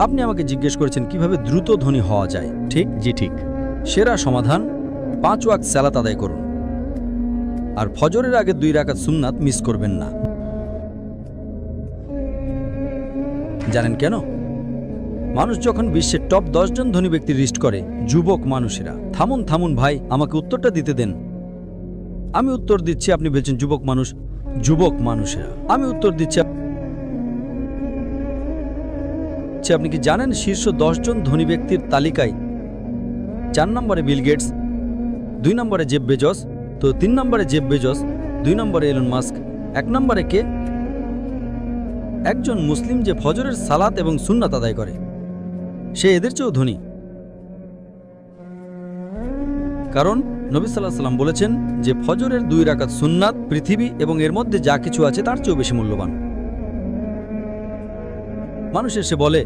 আপনি আমাকে জিজ্ঞেস করেছেন কিভাবে দ্রুত ধনী হওয়া যায়, ঠিক? জি ঠিক। সেরা সমাধান 5 ওয়াক্ত সালাত আদায় করুন, আর ফজরের আগে 2 রাকাত সুন্নাত মিস করবেন না। জানেন কেন? মানুষ যখন বিশ্বের টপ 10 জন ধনী ব্যক্তির লিস্ট করে, যুবক মানুষেরা। থামুন থামুন ভাই, আমাকে উত্তরটা দিতে দেন। আমি উত্তর দিচ্ছি, আপনি বলছেন যুবক মানুষ। যুবক মানুষেরা, আমি উত্তর দিচ্ছি। আপনি কি জানেন শীর্ষ 10 জন ধনী ব্যক্তির তালিকায় 4 নম্বরে বিল গেটস, 2 নম্বরে জেফ বেজস, তো 3 নম্বরে জেফ বেজস, 2 নম্বরে এলন মাস্ক, 1 নম্বরে কে? একজন মুসলিম যে ফজরের সালাত এবং সুন্নাত আদায় করে, সে এদের চেয়েও ধনী। কারণ নবী সাল্লাল্লাহু আলাইহি ওয়াসাল্লাম বলেছেন যে ফজরের 2 রাকাত সুন্নাত পৃথিবী এবং এর মধ্যে যা কিছু আছে তার চেয়েও বেশি মূল্যবান। মানুষ এসে বলে